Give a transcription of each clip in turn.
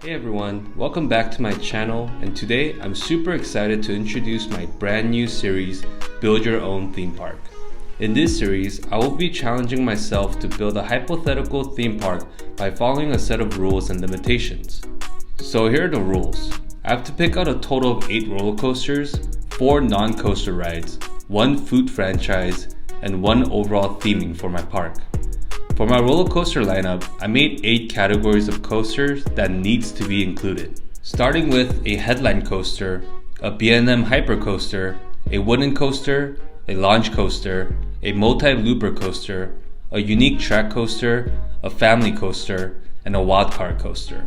Hey everyone, welcome back to my channel, and today I'm super excited to introduce my brand new series, Build Your Own Theme Park. In this series, I will be challenging myself to build a hypothetical theme park by following a set of rules and limitations. So here are the rules. I have to pick out a total of 8 roller coasters, 4 non-coaster rides, 1 food franchise, and 1 overall theming for my park. For my roller coaster lineup, I made 8 categories of coasters that needs to be included. Starting with a headline coaster, a B&M hyper coaster, a wooden coaster, a launch coaster, a multi-looper coaster, a unique track coaster, a family coaster, and a wildcard coaster.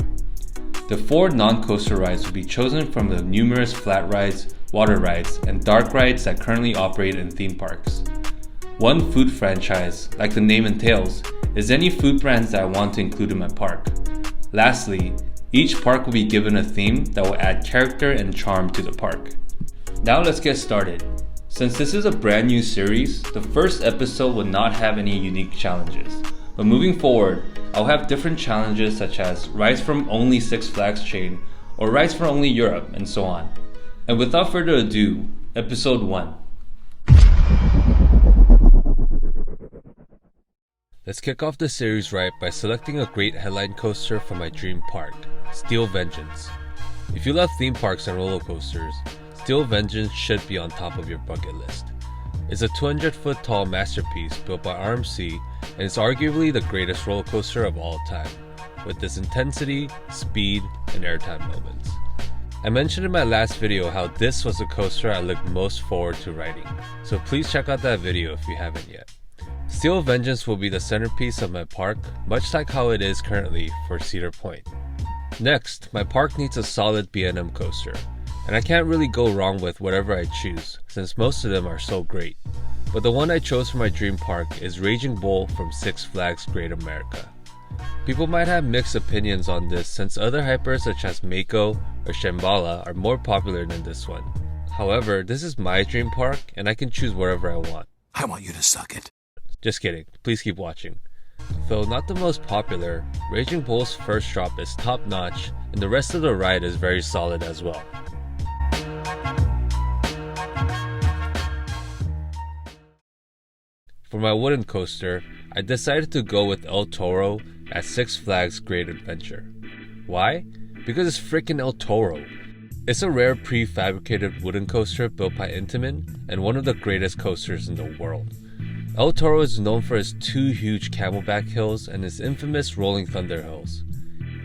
The 4 non-coaster rides will be chosen from the numerous flat rides, water rides, and dark rides that currently operate in theme parks. 1 food franchise, like the name entails, is any food brands that I want to include in my park. Lastly, each park will be given a theme that will add character and charm to the park. Now let's get started. Since this is a brand new series, the first episode will not have any unique challenges. But moving forward, I'll have different challenges such as rides from only Six Flags chain, or rides from only Europe, and so on. And without further ado, episode 1. Let's kick off the series right by selecting a great headline coaster for my dream park, Steel Vengeance. If you love theme parks and roller coasters, Steel Vengeance should be on top of your bucket list. It's a 200-foot tall masterpiece built by RMC, and it's arguably the greatest roller coaster of all time, with its intensity, speed, and airtime moments. I mentioned in my last video how this was the coaster I looked most forward to riding, so please check out that video if you haven't yet. Steel Vengeance will be the centerpiece of my park, much like how it is currently for Cedar Point. Next, my park needs a solid B&M coaster, and I can't really go wrong with whatever I choose, since most of them are so great. But the one I chose for my dream park is Raging Bull from Six Flags Great America. People might have mixed opinions on this since other hypers such as Mako or Shambhala are more popular than this one. However, this is my dream park and I can choose whatever I want. I want you to suck it. Just kidding, please keep watching. Though not the most popular, Raging Bull's first drop is top notch and the rest of the ride is very solid as well. For my wooden coaster, I decided to go with El Toro at Six Flags Great Adventure. Why? Because it's freaking El Toro. It's a rare prefabricated wooden coaster built by Intamin and one of the greatest coasters in the world. El Toro is known for its 2 huge camelback hills and its infamous Rolling Thunder hills.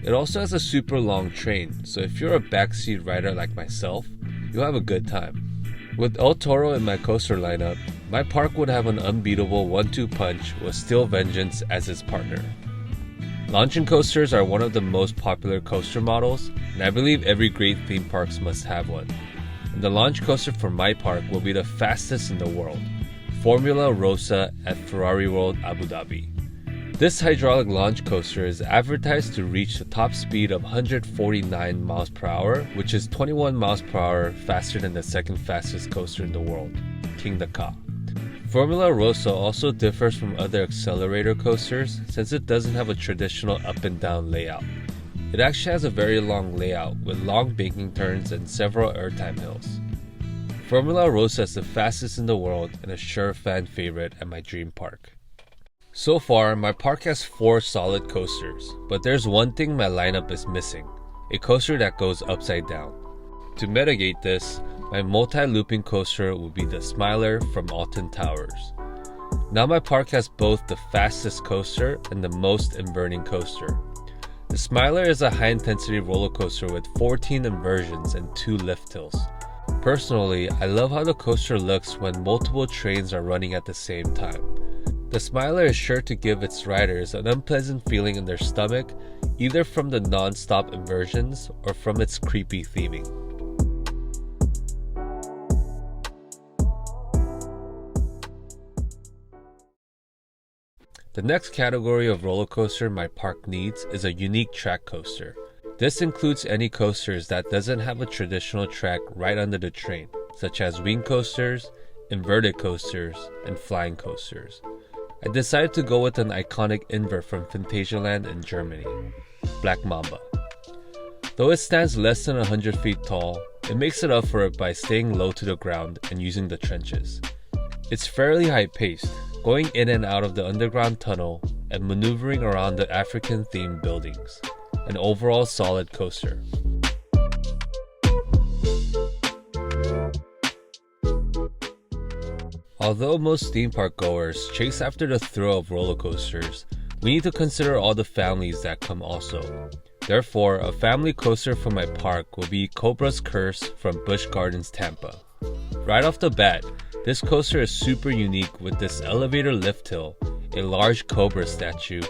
It also has a super long train, so if you're a backseat rider like myself, you'll have a good time. With El Toro in my coaster lineup, my park would have an unbeatable 1-2 punch with Steel Vengeance as its partner. Launching coasters are one of the most popular coaster models, and I believe every great theme park must have one. And the launch coaster for my park will be the fastest in the world, Formula Rossa at Ferrari World Abu Dhabi. This hydraulic launch coaster is advertised to reach the top speed of 149 miles per hour, which is 21 miles per hour faster than the second fastest coaster in the world, King the Ka. Formula Rossa also differs from other accelerator coasters since it doesn't have a traditional up and down layout. It actually has a very long layout with long banking turns and several airtime hills. Formula Rossa is the fastest in the world and a sure fan favorite at my dream park. So far, my park has 4 solid coasters, but there's one thing my lineup is missing, a coaster that goes upside down. To mitigate this, my multi-looping coaster will be the Smiler-Alton Towers. Now my park has both the fastest coaster and the most inverting coaster. The Smiler is a high-intensity roller coaster with 14 inversions and 2 lift hills. Personally, I love how the coaster looks when multiple trains are running at the same time. The Smiler is sure to give its riders an unpleasant feeling in their stomach, either from the non-stop inversions or from its creepy theming. The next category of roller coaster my park needs is a unique track coaster. This includes any coasters that doesn't have a traditional track right under the train, such as wing coasters, inverted coasters, and flying coasters. I decided to go with an iconic invert from Phantasialand in Germany, Black Mamba. Though it stands less than 100 feet tall, it makes it up for it by staying low to the ground and using the trenches. It's fairly high-paced, going in and out of the underground tunnel and maneuvering around the African-themed buildings. An overall solid coaster. Although most theme park goers chase after the thrill of roller coasters, we need to consider all the families that come also. Therefore, a family coaster for my park will be Cobra's Curse from Busch Gardens, Tampa. Right off the bat, this coaster is super unique with this elevator lift hill, a large Cobra statue,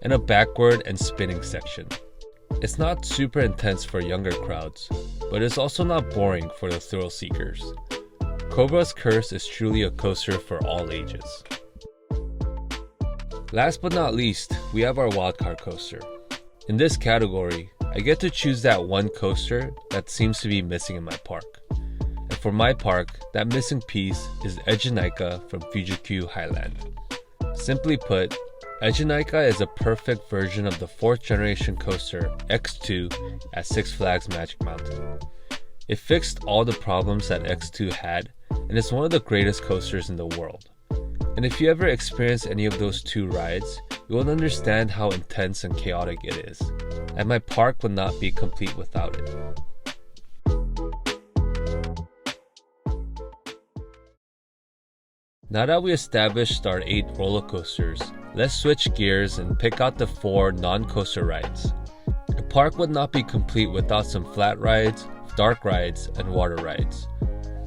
and a backward and spinning section. It's not super intense for younger crowds, but it's also not boring for the thrill seekers. Cobra's Curse is truly a coaster for all ages. Last but not least, we have our wildcard coaster. In this category, I get to choose that one coaster that seems to be missing in my park. And for my park, that missing piece is Eejinaika-FugiQ Highland. Simply put, Eejinaika is a perfect version of the 4th generation coaster X2 at Six Flags Magic Mountain. It fixed all the problems that X2 had, and it's one of the greatest coasters in the world. And if you ever experience any of those 2 rides, you will understand how intense and chaotic it is, and my park would not be complete without it. Now that we established our 8 roller coasters, let's switch gears and pick out the 4 non-coaster rides. The park would not be complete without some flat rides, dark rides, and water rides.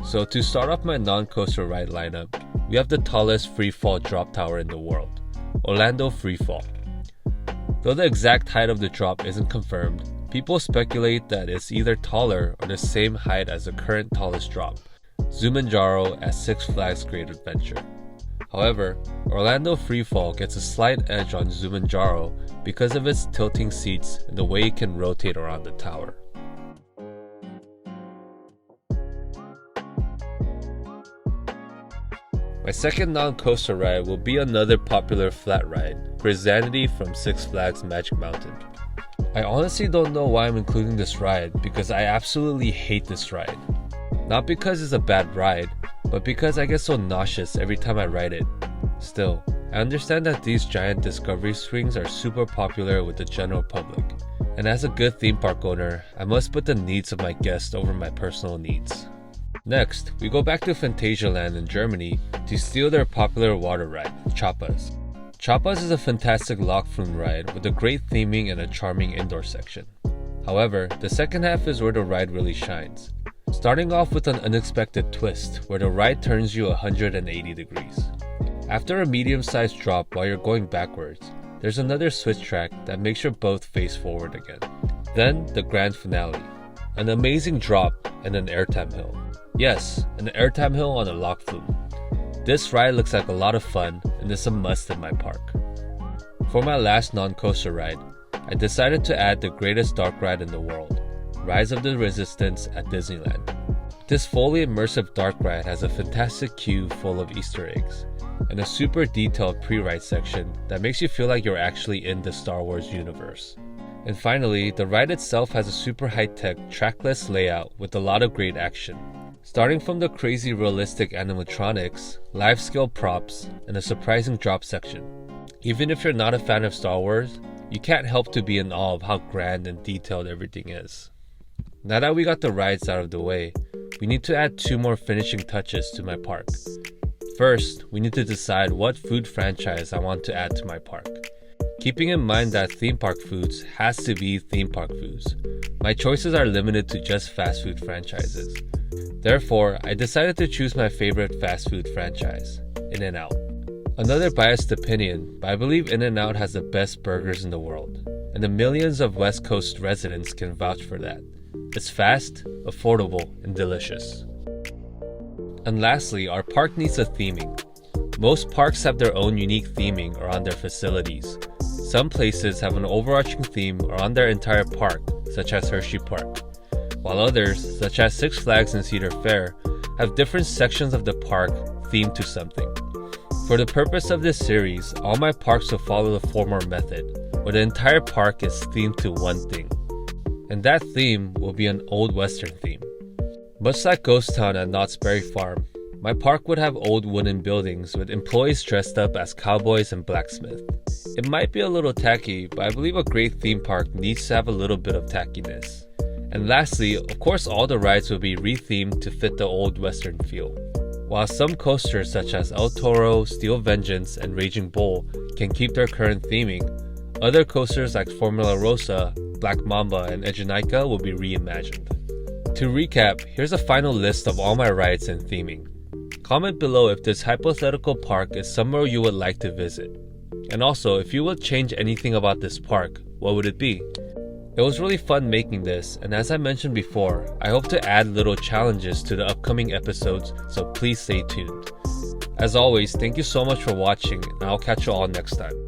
So to start off my non-coaster ride lineup, we have the tallest freefall drop tower in the world, Orlando Freefall. Though the exact height of the drop isn't confirmed, people speculate that it's either taller or the same height as the current tallest drop, Zumanjaro at Six Flags Great Adventure. However, Orlando Freefall gets a slight edge on Zumanjaro because of its tilting seats and the way it can rotate around the tower. My second non-coaster ride will be another popular flat ride, Crazanity from Six Flags Magic Mountain. I honestly don't know why I'm including this ride because I absolutely hate this ride. Not because it's a bad ride, but because I get so nauseous every time I ride it. Still, I understand that these giant discovery swings are super popular with the general public, and as a good theme park owner, I must put the needs of my guests over my personal needs. Next, we go back to Phantasialand in Germany to steal their popular water ride, Choppas. Choppas is a fantastic lock flume ride with a great theming and a charming indoor section. However, the second half is where the ride really shines. Starting off with an unexpected twist where the ride turns you 180 degrees. After a medium-sized drop while you're going backwards, there's another switch track that makes your boat face forward again. Then the grand finale, an amazing drop and an airtime hill. Yes, an airtime hill on a lock flume. This ride looks like a lot of fun and is a must in my park. For my last non-coaster ride, I decided to add the greatest dark ride in the world, Rise of the Resistance at Disneyland. This fully immersive dark ride has a fantastic queue full of Easter eggs, and a super detailed pre-ride section that makes you feel like you're actually in the Star Wars universe. And finally, the ride itself has a super high-tech trackless layout with a lot of great action. Starting from the crazy realistic animatronics, live-scale props, and a surprising drop section. Even if you're not a fan of Star Wars, you can't help to be in awe of how grand and detailed everything is. Now that we got the rides out of the way, we need to add 2 more finishing touches to my park. First, we need to decide what food franchise I want to add to my park. Keeping in mind that theme park foods has to be theme park foods, my choices are limited to just fast food franchises. Therefore, I decided to choose my favorite fast food franchise, In-N-Out. Another biased opinion, but I believe In-N-Out has the best burgers in the world, and the millions of West Coast residents can vouch for that. It's fast, affordable, and delicious. And lastly, our park needs a theming. Most parks have their own unique theming around their facilities. Some places have an overarching theme around their entire park, such as Hershey Park, while others, such as Six Flags and Cedar Fair, have different sections of the park themed to something. For the purpose of this series, all my parks will follow the 4-more method, where the entire park is themed to one thing. and that theme will be an old western theme. Much like Ghost Town at Knott's Berry Farm, my park would have old wooden buildings with employees dressed up as cowboys and blacksmiths. It might be a little tacky, but I believe a great theme park needs to have a little bit of tackiness. And lastly, of course all the rides will be rethemed to fit the old western feel. While some coasters such as El Toro, Steel Vengeance, and Raging Bull can keep their current theming, other coasters like Formula Rossa, Black Mamba, and Eejinaika will be reimagined. To recap, here's a final list of all my rides and theming. Comment below if this hypothetical park is somewhere you would like to visit. And also, if you would change anything about this park, what would it be? It was really fun making this, and as I mentioned before, I hope to add little challenges to the upcoming episodes, so please stay tuned. As always, thank you so much for watching, and I'll catch you all next time.